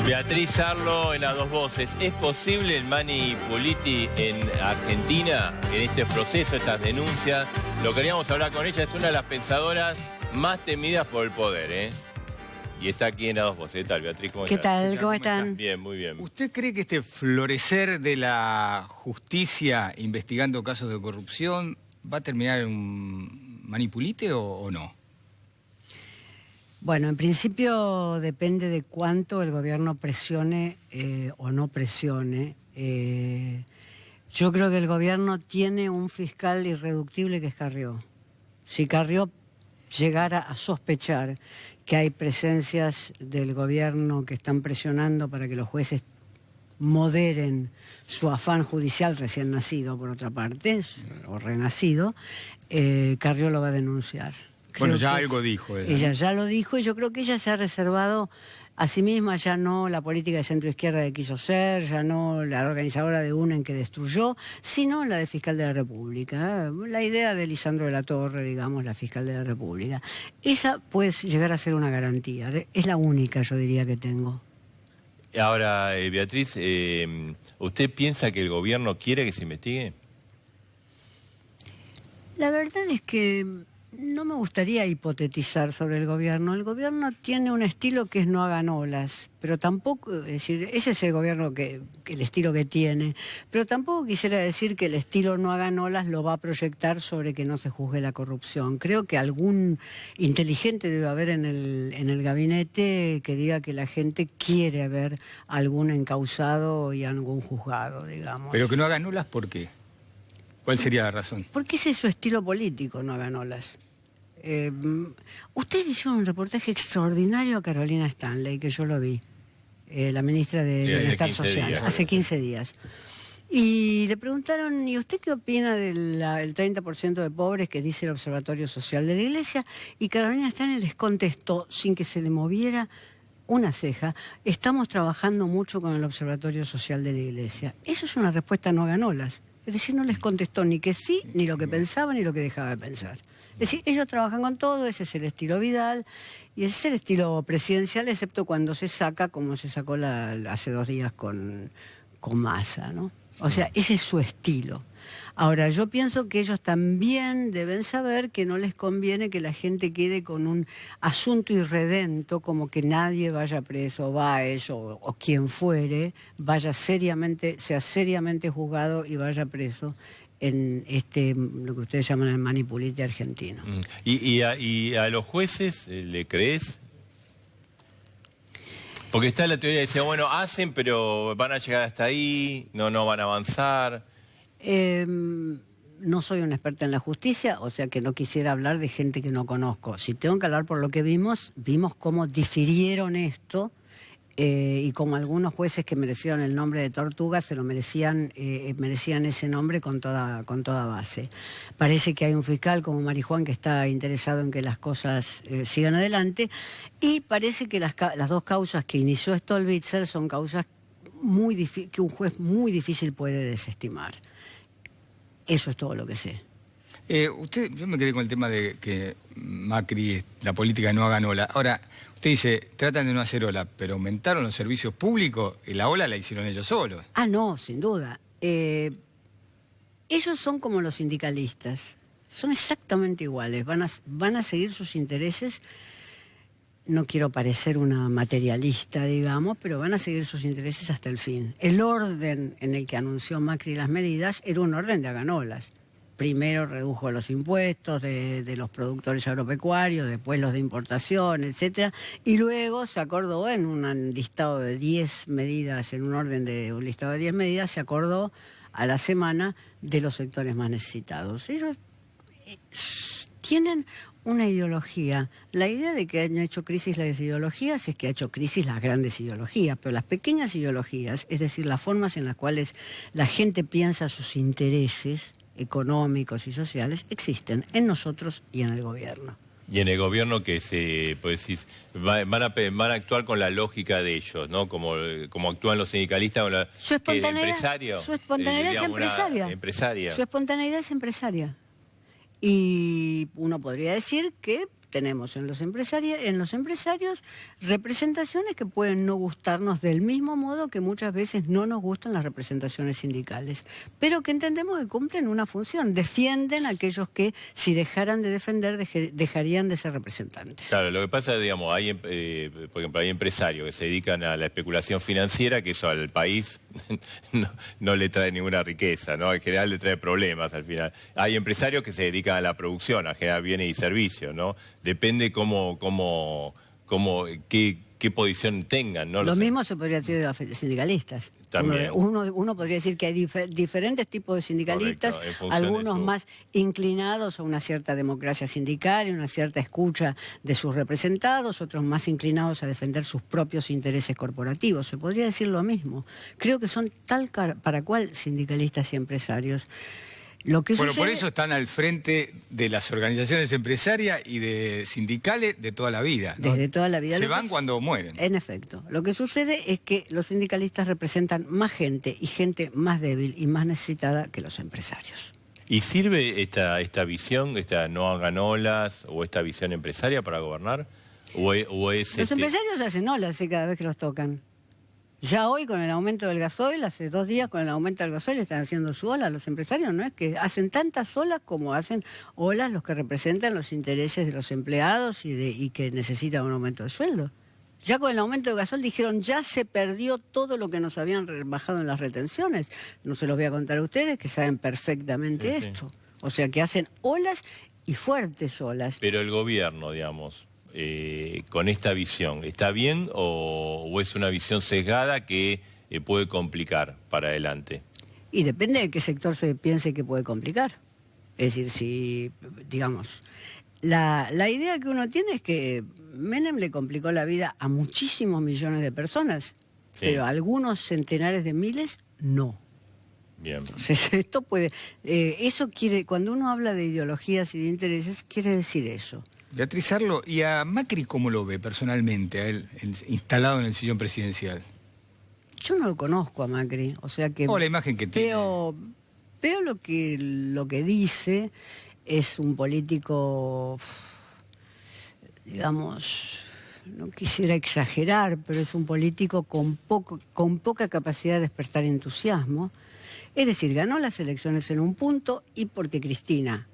Beatriz Arlo en Las Dos Voces. ¿Es posible el mani puliti en Argentina, en este proceso, estas denuncias? Lo queríamos hablar con ella, es una de las pensadoras más temidas por el poder, ¿eh? Y está aquí en Las Dos Voces. ¿Qué tal, Beatriz? ¿Qué tal? ¿Cómo están? Bien, muy bien. ¿Usted cree que este florecer de la justicia investigando casos de corrupción va a terminar en un manipulite o no? Bueno, en principio depende de cuánto el gobierno presione o no presione. Yo creo que el gobierno tiene un fiscal irreductible que es Carrió. Si Carrió llegara a sospechar que hay presencias del gobierno que están presionando para que los jueces moderen su afán judicial recién nacido, por otra parte, o renacido, Carrió lo va a denunciar. Bueno, ya algo dijo ella. Ella ya lo dijo y yo creo que ella se ha reservado a sí misma, ya no la política de centro-izquierda que quiso ser, ya no la organizadora de UNEN que destruyó, sino la de fiscal de la República. La idea de Lisandro de la Torre, digamos, la fiscal de la República. Esa puede llegar a ser una garantía, es la única, yo diría, que tengo. Ahora, Beatriz, ¿usted piensa que el gobierno quiere que se investigue? La verdad es que no me gustaría hipotetizar sobre el gobierno. El gobierno tiene un estilo que es no hagan olas, pero tampoco, es decir, ese es el gobierno el estilo que tiene, pero tampoco quisiera decir que el estilo no hagan olas lo va a proyectar sobre que no se juzgue la corrupción. Creo que algún inteligente debe haber en el gabinete que diga que la gente quiere ver algún encausado y algún juzgado, digamos. Pero que no hagan olas, ¿por qué? ¿Cuál sería la razón? Porque ese es su estilo político, no hagan olas. Usted hizo un reportaje extraordinario a Carolina Stanley, que yo lo vi, la ministra de Bienestar Social, hace 15 días. Y le preguntaron, ¿y usted qué opina del 30% de pobres que dice el Observatorio Social de la Iglesia? Y Carolina Stanley les contestó, sin que se le moviera una ceja: estamos trabajando mucho con el Observatorio Social de la Iglesia. Eso es una respuesta no hagan olas. Es decir, no les contestó ni que sí, ni lo que pensaba, ni lo que dejaba de pensar. Es decir, ellos trabajan con todo, ese es el estilo Vidal, y ese es el estilo presidencial, excepto cuando se saca, como se sacó hace 2 días con Massa, ¿no? O sea, ese es su estilo. Ahora, yo pienso que ellos también deben saber que no les conviene que la gente quede con un asunto irredento, como que nadie vaya preso, Báez o quien fuere, sea seriamente juzgado y vaya preso en lo que ustedes llaman el manipulite argentino. ¿Y a los jueces le crees? Porque está la teoría de decir, bueno, hacen, pero van a llegar hasta ahí, no van a avanzar. No soy una experta en la justicia, o sea que no quisiera hablar de gente que no conozco. Si tengo que hablar por lo que vimos cómo difirieron esto y como algunos jueces que merecieron el nombre de tortuga se lo merecían ese nombre con toda base. Parece que hay un fiscal como Marijuán que está interesado en que las cosas sigan adelante, y parece que las 2 causas que inició Stolbizer son causas que un juez muy difícil puede desestimar. Eso es todo lo que sé. Yo me quedé con el tema de que Macri, la política no hagan ola. Ahora, usted dice, tratan de no hacer ola, pero aumentaron los servicios públicos y la ola la hicieron ellos solos. Ah, no, sin duda. Ellos son como los sindicalistas. Son exactamente iguales. Van a seguir sus intereses. No quiero parecer una materialista, digamos, pero van a seguir sus intereses hasta el fin. El orden en el que anunció Macri las medidas era un orden de haganolas. Primero redujo los impuestos de los productores agropecuarios, después los de importación, etcétera, y luego se acordó en un listado de 10 medidas, en un orden de un listado de 10 medidas, se acordó a la semana de los sectores más necesitados. Ellos tienen una ideología. La idea de que han hecho crisis las ideologías es que ha hecho crisis las grandes ideologías, pero las pequeñas ideologías, es decir, las formas en las cuales la gente piensa sus intereses económicos y sociales, existen en nosotros y en el gobierno. Y en el gobierno que van a actuar con la lógica de ellos, ¿no? Como actúan los sindicalistas con su espontaneidad es empresaria. Su espontaneidad es empresaria. Y uno podría decir que tenemos en los empresarios representaciones que pueden no gustarnos del mismo modo que muchas veces no nos gustan las representaciones sindicales, pero que entendemos que cumplen una función, defienden a aquellos que si dejaran de defender dejarían de ser representantes. Claro, lo que pasa, digamos, hay, por ejemplo, hay empresarios que se dedican a la especulación financiera, que eso al país no le trae ninguna riqueza, ¿no? En general le trae problemas al final. Hay empresarios que se dedican a la producción, a generar bienes y servicios, ¿no? Depende qué posición tengan, ¿no? Lo mismo se podría decir de los sindicalistas. También. Uno podría decir que hay diferentes tipos de sindicalistas, algunos más inclinados a una cierta democracia sindical y una cierta escucha de sus representados, otros más inclinados a defender sus propios intereses corporativos. Se podría decir lo mismo. Creo que son tal para cual sindicalistas y empresarios. Por eso están al frente de las organizaciones empresarias y de sindicales de toda la vida, ¿no? Desde toda la vida. Se van cuando mueren. En efecto. Lo que sucede es que los sindicalistas representan más gente y gente más débil y más necesitada que los empresarios. ¿Y sirve esta visión, esta no hagan olas o esta visión empresaria para gobernar? Los empresarios hacen olas cada vez que los tocan. Ya hoy con el aumento del gasoil, hace 2 días con el aumento del gasoil están haciendo su ola. Los empresarios no es que hacen tantas olas como hacen olas los que representan los intereses de los empleados y que necesitan un aumento de sueldo. Ya con el aumento del gasoil dijeron ya se perdió todo lo que nos habían bajado en las retenciones. No se los voy a contar a ustedes que saben perfectamente esto. O sea que hacen olas y fuertes olas. Pero el gobierno, digamos... con esta visión, ¿está bien o es una visión sesgada que puede complicar para adelante? Y depende de qué sector se piense que puede complicar. Es decir, si, digamos, la idea que uno tiene es que Menem le complicó la vida a muchísimos millones de personas, pero a algunos centenares de miles no. Bien. Entonces, esto puede... eso quiere, cuando uno habla de ideologías y de intereses, quiere decir eso. Beatriz Arlo, ¿y a Macri cómo lo ve personalmente, a él instalado en el sillón presidencial? Yo no lo conozco a Macri, o sea que... la imagen que tiene. Veo lo que dice, es un político, digamos, no quisiera exagerar, pero es un político con poca capacidad de despertar entusiasmo. Es decir, ganó las elecciones en un punto y porque Cristina,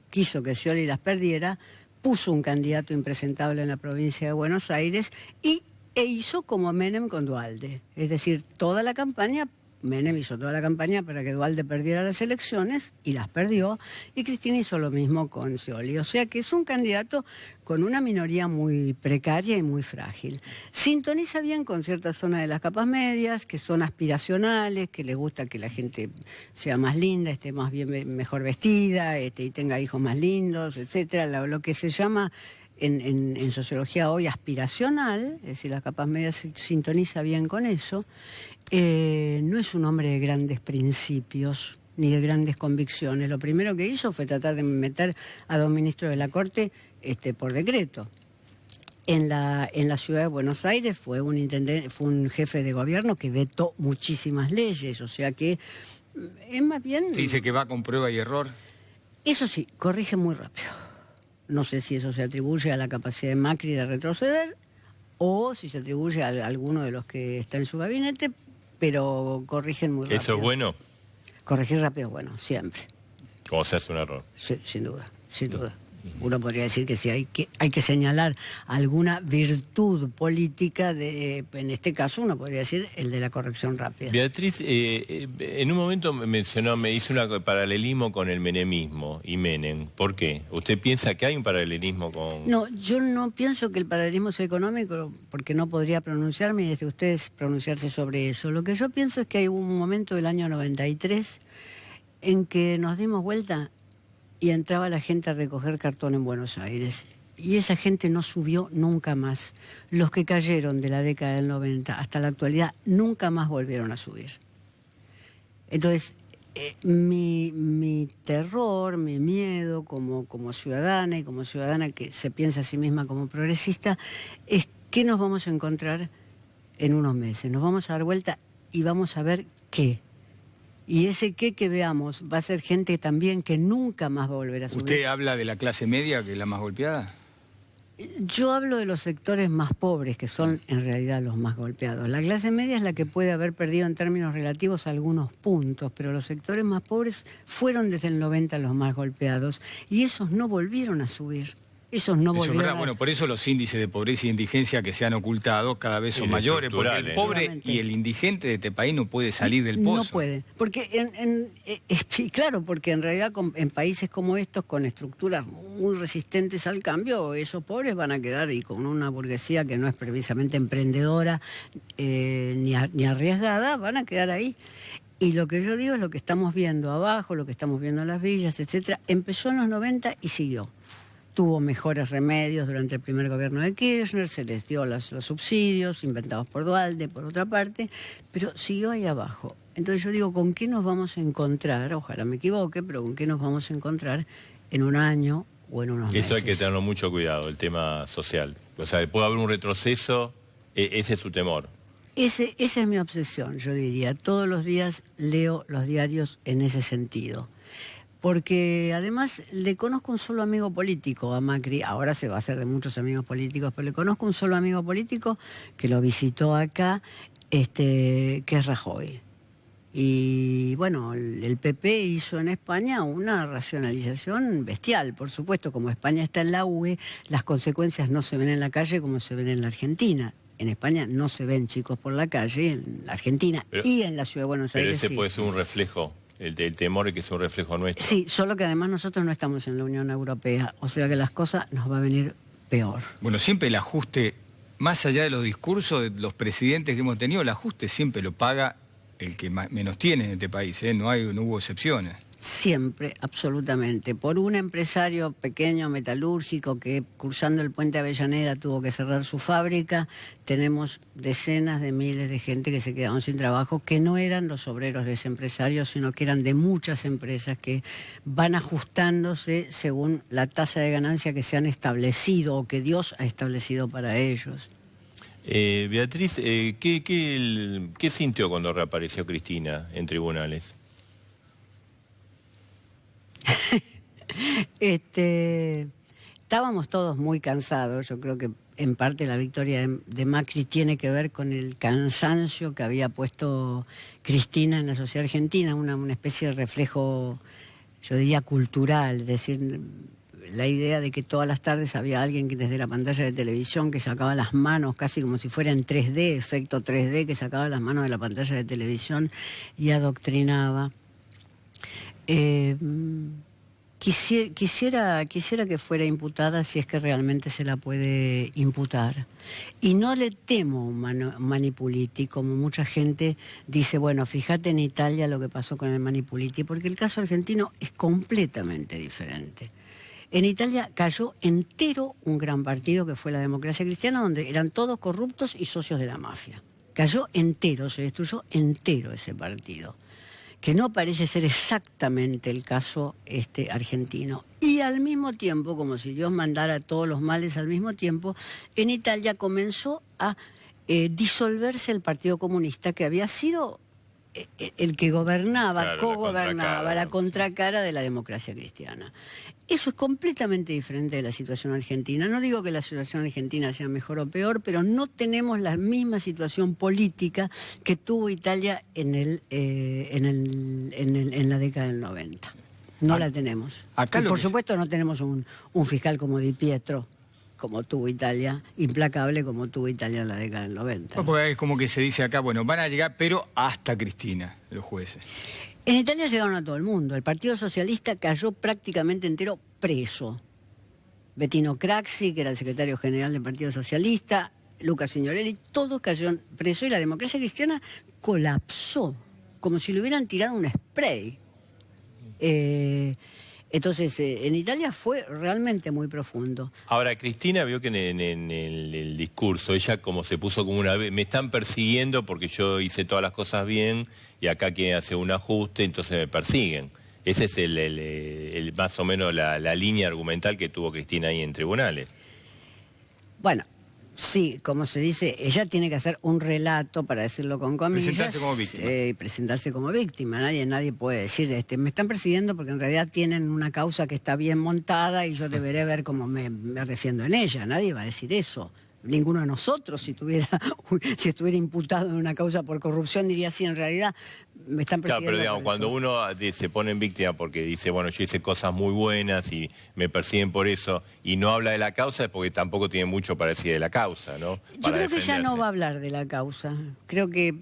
quiso que Scioli las perdiera, puso un candidato impresentable en la provincia de Buenos Aires e hizo como Menem con Duhalde. Es decir, Menem hizo toda la campaña para que Duhalde perdiera las elecciones y las perdió, y Cristina hizo lo mismo con Scioli. O sea que es un candidato con una minoría muy precaria y muy frágil. Sintoniza bien con ciertas zonas de las capas medias, que son aspiracionales, que les gusta que la gente sea más linda, esté más bien, mejor vestida, y tenga hijos más lindos, etcétera. Lo que se llama en sociología hoy aspiracional, es decir, las capas medias se sintoniza bien con eso. No es un hombre de grandes principios ni de grandes convicciones. Lo primero que hizo fue tratar de meter a 2 ministros de la Corte por decreto. En la ciudad de Buenos Aires fue un jefe de gobierno que vetó muchísimas leyes, o sea que es más bien... Se dice que va con prueba y error. Eso sí, corrige muy rápido. No sé si eso se atribuye a la capacidad de Macri de retroceder o si se atribuye a alguno de los que está en su gabinete, pero corrigen muy rápido. ¿Eso es bueno? Corregir rápido es bueno, siempre. ¿Cómo se hace un error? Sí, sin duda, sin duda. Uno podría decir que si hay que señalar alguna virtud política, en este caso uno podría decir el de la corrección rápida. Beatriz, en un momento me hizo un paralelismo con el menemismo y Menem. ¿Por qué? ¿Usted piensa que hay un paralelismo con...? No, yo no pienso que el paralelismo sea económico, porque no podría pronunciarme y desde ustedes pronunciarse sobre eso. Lo que yo pienso es que hay un momento del año 93 en que nos dimos vuelta y entraba la gente a recoger cartón en Buenos Aires. Y esa gente no subió nunca más. Los que cayeron de la década del 90 hasta la actualidad nunca más volvieron a subir. Entonces, mi terror, mi miedo como ciudadana y como ciudadana que se piensa a sí misma como progresista, es que nos vamos a encontrar en unos meses. Nos vamos a dar vuelta y vamos a ver qué. Y ese que veamos va a ser gente también que nunca más va a volver a subir. ¿Usted habla de la clase media, que es la más golpeada? Yo hablo de los sectores más pobres, que son en realidad los más golpeados. La clase media es la que puede haber perdido en términos relativos algunos puntos, pero los sectores más pobres fueron desde el 90 los más golpeados y esos no volvieron a subir. Esos no volvieron verdad. Bueno, por eso los índices de pobreza y indigencia que se han ocultado cada vez son mayores, porque el pobre y el indigente de este país no puede salir del pozo. No puede, porque claro, porque en realidad en países como estos, con estructuras muy resistentes al cambio, esos pobres van a quedar y con una burguesía que no es precisamente emprendedora ni arriesgada, van a quedar ahí. Y lo que yo digo es lo que estamos viendo abajo, lo que estamos viendo en las villas, etcétera, empezó en los 90 y siguió. Tuvo mejores remedios durante el primer gobierno de Kirchner, se les dio los subsidios inventados por Duhalde, por otra parte, pero siguió ahí abajo. Entonces yo digo, ¿con qué nos vamos a encontrar? Ojalá me equivoque, pero ¿con qué nos vamos a encontrar en un año o en unos meses? Eso hay que tenerlo mucho cuidado, el tema social. O sea, puede haber un retroceso, ese es su temor. Esa es mi obsesión, yo diría. Todos los días leo los diarios en ese sentido. Porque además le conozco un solo amigo político a Macri, ahora se va a hacer de muchos amigos políticos, pero le conozco un solo amigo político que lo visitó acá, que es Rajoy. Y bueno, el PP hizo en España una racionalización bestial, por supuesto, como España está en la UE, las consecuencias no se ven en la calle como se ven en la Argentina. En España no se ven chicos por la calle, en la Argentina y en la Ciudad de Buenos Aires. Pero ese puede ser un reflejo. El temor es que es un reflejo nuestro. Sí, solo que además nosotros no estamos en la Unión Europea, o sea que las cosas nos va a venir peor. Bueno, siempre el ajuste, más allá de los discursos de los presidentes que hemos tenido, el ajuste siempre lo paga el que menos tiene en este país, ¿eh? No hubo excepciones. Siempre, absolutamente. Por un empresario pequeño, metalúrgico, que cruzando el puente Avellaneda tuvo que cerrar su fábrica, tenemos decenas de miles de gente que se quedaron sin trabajo, que no eran los obreros de ese empresario, sino que eran de muchas empresas que van ajustándose según la tasa de ganancia que se han establecido o que Dios ha establecido para ellos. Beatriz, ¿qué sintió cuando reapareció Cristina en tribunales? Estábamos todos muy cansados. Yo creo que en parte la victoria de Macri tiene que ver con el cansancio que había puesto Cristina en la sociedad argentina, una especie de reflejo, yo diría, cultural, es decir, la idea de que todas las tardes había alguien que desde la pantalla de televisión que sacaba las manos casi como si fuera en 3D, efecto 3D, que sacaba las manos de la pantalla de televisión y adoctrinaba. Quisiera que fuera imputada si es que realmente se la puede imputar. Y no le temo un manipuliti, como mucha gente dice, bueno, fíjate en Italia lo que pasó con el manipuliti, porque el caso argentino es completamente diferente. En Italia cayó entero un gran partido que fue la Democracia Cristiana, donde eran todos corruptos y socios de la mafia. Cayó entero, se destruyó entero ese partido, que no parece ser exactamente el caso argentino. Y al mismo tiempo, como si Dios mandara todos los males al mismo tiempo, en Italia comenzó a disolverse el Partido Comunista, que había sido el que gobernaba, claro, cogobernaba, la contracara de la democracia cristiana. Eso es completamente diferente de la situación argentina. No digo que la situación argentina sea mejor o peor, pero no tenemos la misma situación política que tuvo Italia en la década del 90. No la tenemos. Y por supuesto no tenemos un fiscal como Di Pietro, como tuvo Italia, implacable como tuvo Italia en la década del 90. Porque es como que se dice acá, bueno, van a llegar, pero hasta Cristina, los jueces. En Italia llegaron a todo el mundo. El Partido Socialista cayó prácticamente entero preso. Bettino Craxi, que era el secretario general del Partido Socialista, Luca Signorelli, todos cayeron presos y la democracia cristiana colapsó, como si le hubieran tirado un spray. Entonces, en Italia fue realmente muy profundo. Ahora, Cristina vio que en el discurso, ella como se puso como una vez, me están persiguiendo porque yo hice todas las cosas bien y acá quieren hacer un ajuste, entonces me persiguen. Ese es más o menos la línea argumental que tuvo Cristina ahí en tribunales. Bueno, Sí, como se dice, ella tiene que hacer un relato, para decirlo con comillas. Presentarse como víctima. Presentarse como víctima. Nadie puede decir, me están persiguiendo porque en realidad tienen una causa que está bien montada y yo deberé ver cómo me defiendo en ella. Nadie va a decir eso. Ninguno de nosotros, si estuviera imputado en una causa por corrupción, diría sí, en realidad me están persiguiendo. Claro, pero digamos, cuando uno se pone en víctima porque dice, bueno, yo hice cosas muy buenas y me persiguen por eso, y no habla de la causa, es porque tampoco tiene mucho para decir de la causa, ¿no? Yo creo que ya no va a hablar de la causa. Creo que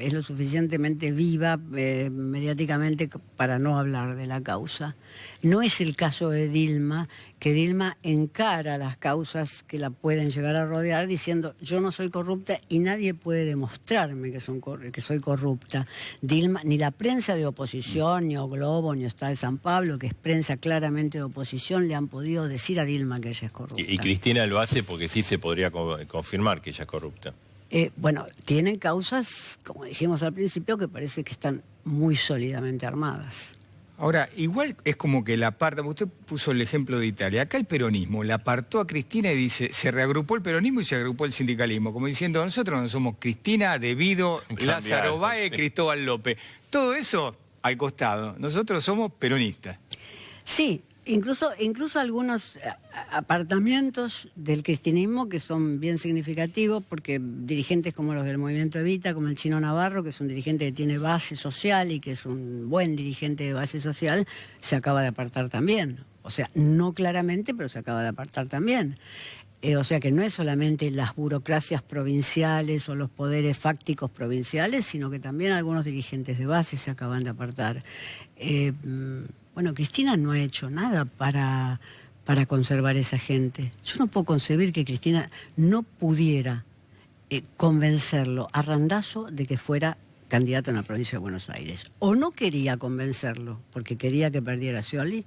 es lo suficientemente viva mediáticamente para no hablar de la causa. No es el caso de Dilma, que Dilma encara las causas que la pueden llegar a rodear diciendo, yo no soy corrupta y nadie puede demostrarme que soy corrupta. Dilma, ni la prensa de oposición, ni O Globo, ni Estado de San Pablo, que es prensa claramente de oposición, le han podido decir a Dilma que ella es corrupta. Y Cristina lo hace porque sí se podría confirmar que ella es corrupta. Bueno, tienen causas, como dijimos al principio, que parece que están muy sólidamente armadas. Ahora, igual es como que la aparta, usted puso el ejemplo de Italia, acá el peronismo la apartó a Cristina y dice, se reagrupó el peronismo y se agrupó el sindicalismo, como diciendo, nosotros no somos Cristina, Devido, Lázaro Báez, Cristóbal López, todo eso al costado, nosotros somos peronistas. Sí, incluso algunos apartamientos del cristianismo que son bien significativos, porque dirigentes como los del movimiento Evita, como el Chino Navarro, que es un dirigente que tiene base social y que es un buen dirigente de base social, se acaba de apartar también. O sea, no claramente, pero se acaba de apartar también. O sea que no es solamente las burocracias provinciales o los poderes fácticos provinciales, sino que también algunos dirigentes de base se acaban de apartar. Bueno, Cristina no ha hecho nada para conservar esa gente. Yo no puedo concebir que Cristina no pudiera convencerlo a Randazzo de que fuera candidato en la provincia de Buenos Aires. O no quería convencerlo porque quería que perdiera Scioli,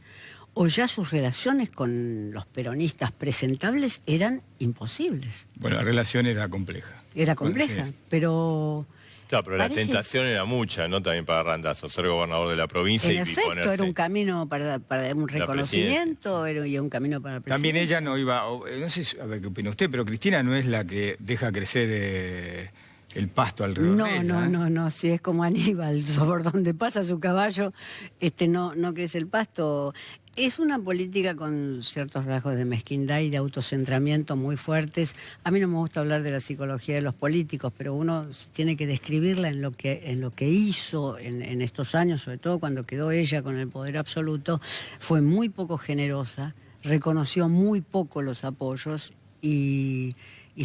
o ya sus relaciones con los peronistas presentables eran imposibles. Bueno, la relación era compleja. Era compleja, sí. Pero... Claro, pero la tentación era mucha, ¿no? También para Randazzo, ser gobernador de la provincia y ponerse... En efecto, era un camino para un reconocimiento y un camino para la presidencia. También ella no iba... No sé, a ver qué opina usted, pero Cristina no es la que deja crecer el pasto alrededor de ella. No, si es como Aníbal, por donde pasa su caballo, no crece el pasto. Es una política con ciertos rasgos de mezquindad y de autocentramiento muy fuertes. A mí no me gusta hablar de la psicología de los políticos, pero uno tiene que describirla en lo que hizo en estos años, sobre todo cuando quedó ella con el poder absoluto. Fue muy poco generosa, reconoció muy poco los apoyos y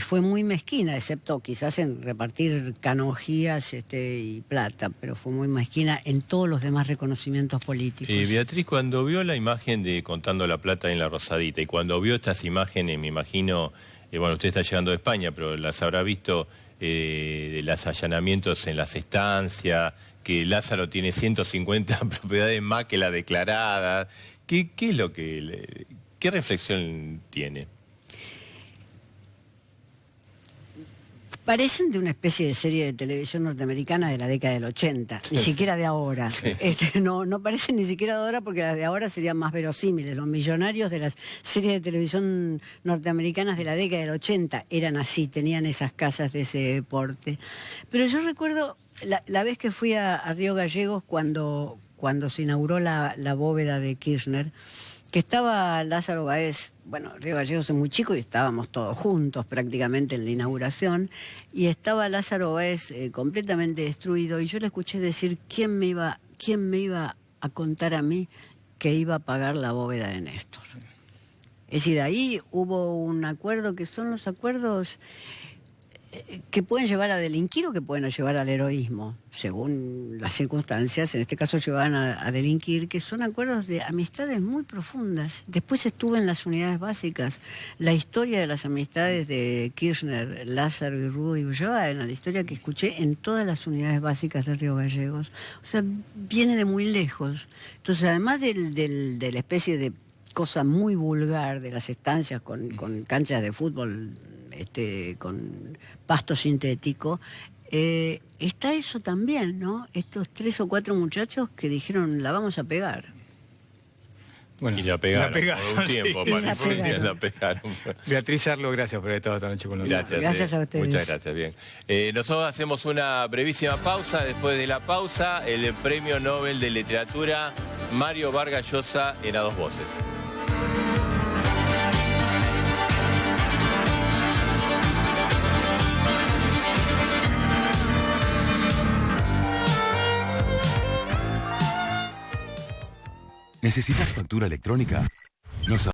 fue muy mezquina, excepto quizás en repartir canonjías y plata, pero fue muy mezquina en todos los demás reconocimientos políticos. Beatriz, cuando vio la imagen de Contando la Plata en La Rosadita, y cuando vio estas imágenes, me imagino, bueno, usted está llegando de España, pero las habrá visto de los allanamientos en las estancias, que Lázaro tiene 150 propiedades más que la declarada. ¿Qué es lo que... ¿Qué reflexión tiene? Parecen de una especie de serie de televisión norteamericana de la década del 80, ni siquiera de ahora. No parecen ni siquiera de ahora porque las de ahora serían más verosímiles. Los millonarios de las series de televisión norteamericanas de la década del 80 eran así, tenían esas casas de ese porte. Pero yo recuerdo la vez que fui a Río Gallegos cuando se inauguró la bóveda de Kirchner, que estaba Lázaro Báez, bueno, Río Gallegos es muy chico y estábamos todos juntos prácticamente en la inauguración, y estaba Lázaro Báez completamente destruido, y yo le escuché decir, ¿quién me iba a contar a mí que iba a pagar la bóveda de Néstor? Es decir, ahí hubo un acuerdo que son los acuerdos que pueden llevar a delinquir o que pueden llevar al heroísmo, según las circunstancias. En este caso llevaban a delinquir, que son acuerdos de amistades muy profundas. Después estuve en las unidades básicas. La historia de las amistades de Kirchner, Lázaro y Rudo y Ulloa era la historia que escuché en todas las unidades básicas de Río Gallegos. O sea, viene de muy lejos. Entonces, además de la especie de cosa muy vulgar de las estancias con canchas de fútbol, con pasto sintético, está eso también, ¿no? Estos 3 o 4 muchachos que dijeron, la vamos a pegar. Bueno, y la pegaron por un tiempo, sí, la pegaron. Beatriz Arlo, gracias por haber estado esta noche con nosotros. Gracias a ustedes. Muchas gracias, bien. Nosotros hacemos una brevísima pausa. Después de la pausa, el Premio Nobel de Literatura Mario Vargas Llosa en A Dos Voces. ¿Necesitas factura electrónica? Nos